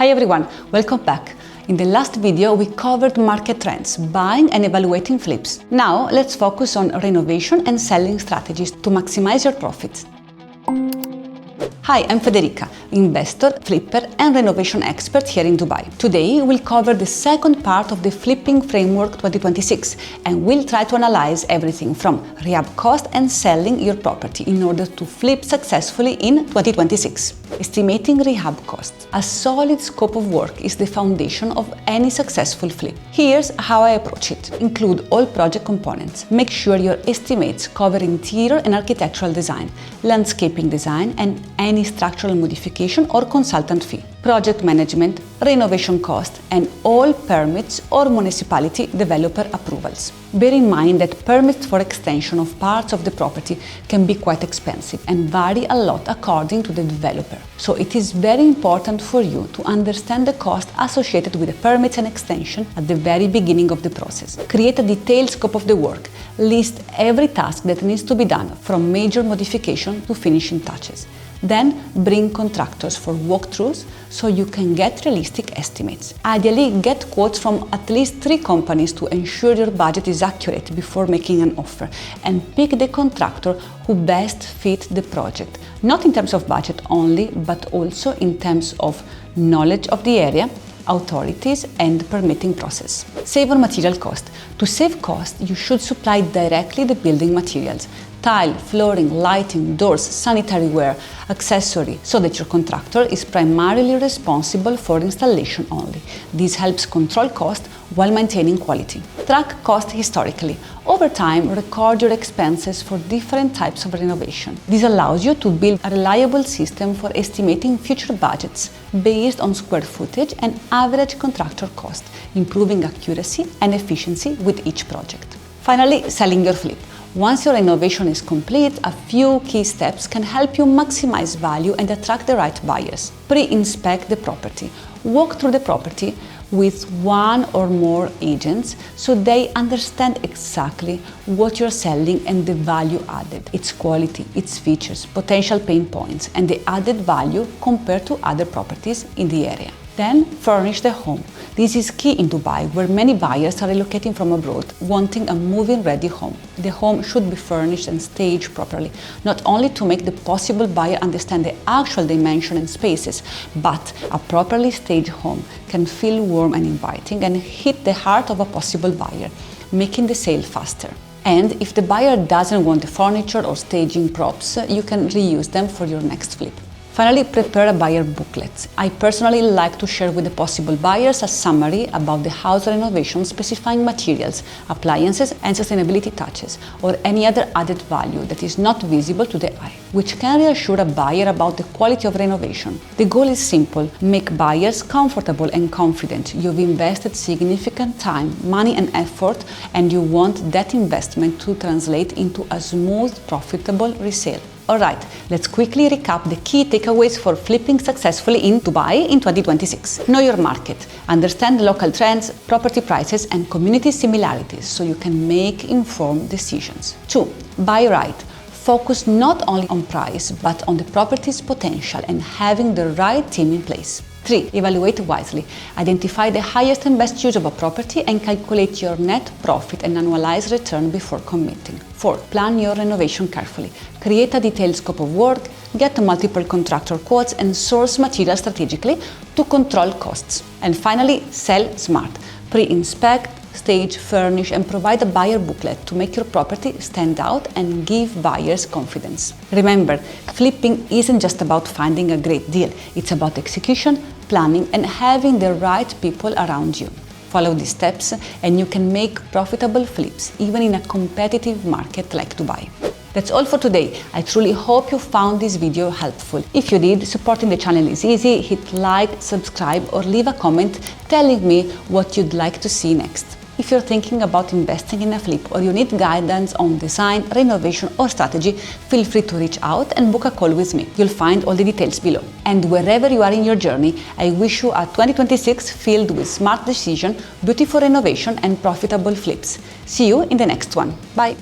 Hi everyone, welcome back. In the last video we covered market trends, buying and evaluating flips. Now let's focus on renovation and selling strategies to maximize your profits. Hi, I'm Federica, investor, flipper and renovation expert here in Dubai. Today we'll cover the second part of the Flipping Framework 2026 and we'll try to analyze everything from rehab cost and selling your property in order to flip successfully in 2026. Estimating rehab costs. A solid scope of work is the foundation of any successful flip. Here's how I approach it. Include all project components. Make sure your estimates cover interior and architectural design, landscaping design and any structural modification or consultant fee, project management, renovation cost, and all permits or municipality developer approvals. Bear in mind that permits for extension of parts of the property can be quite expensive and vary a lot according to the developer. So it is very important for you to understand the cost associated with the permits and extension at the very beginning of the process. Create a detailed scope of the work. List every task that needs to be done, from major modification to finishing touches. Then bring contractors for walkthroughs so you can get realistic estimates. Ideally, get quotes from at least 3 companies to ensure your budget is accurate before making an offer, and pick the contractor who best fits the project, not in terms of budget only, but also in terms of knowledge of the area, authorities and permitting process. Save on material cost. To save cost, you should supply directly the building materials, tile, flooring, lighting, doors, sanitary ware, accessory, so that your contractor is primarily responsible for installation only. This helps control cost while maintaining quality. Track cost historically. Over time, record your expenses for different types of renovation. This allows you to build a reliable system for estimating future budgets based on square footage and average contractor cost, improving accuracy and efficiency with each project. Finally, selling your flip. Once your renovation is complete, a few key steps can help you maximize value and attract the right buyers. Pre-inspect the property. Walk through the property with one or more agents so they understand exactly what you're selling and the value added, its quality, its features, potential pain points, and the added value compared to other properties in the area. Then furnish the home. This is key in Dubai, where many buyers are relocating from abroad, wanting a move-in ready home. The home should be furnished and staged properly, not only to make the possible buyer understand the actual dimension and spaces, but a properly staged home can feel warm and inviting and hit the heart of a possible buyer, making the sale faster. And if the buyer doesn't want the furniture or staging props, you can reuse them for your next flip. Finally, prepare a buyer booklet. I personally like to share with the possible buyers a summary about the house renovation, specifying materials, appliances and sustainability touches, or any other added value that is not visible to the eye, which can reassure a buyer about the quality of renovation. The goal is simple: make buyers comfortable and confident. You've invested significant time, money and effort, and you want that investment to translate into a smooth, profitable resale. Alright, let's quickly recap the key takeaways for flipping successfully in Dubai in 2026. Know your market, understand local trends, property prices and community similarities so you can make informed decisions. 2. Buy right. Focus not only on price but on the property's potential and having the right team in place. 3. Evaluate wisely. Identify the highest and best use of a property and calculate your net profit and annualized return before committing. 4. Plan your renovation carefully. Create a detailed scope of work, get multiple contractor quotes and source materials strategically to control costs. And finally, sell smart. Pre-inspect, stage, furnish and provide a buyer booklet to make your property stand out and give buyers confidence. Remember, flipping isn't just about finding a great deal. It's about execution, planning and having the right people around you. Follow these steps and you can make profitable flips even in a competitive market like Dubai. That's all for today. I truly hope you found this video helpful. If you did, supporting the channel is easy. Hit like, subscribe or leave a comment telling me what you'd like to see next. If you're thinking about investing in a flip or you need guidance on design, renovation or strategy, feel free to reach out and book a call with me. You'll find all the details below. And wherever you are in your journey, I wish you a 2026 filled with smart decision, beautiful renovation and profitable flips. See you in the next one. Bye!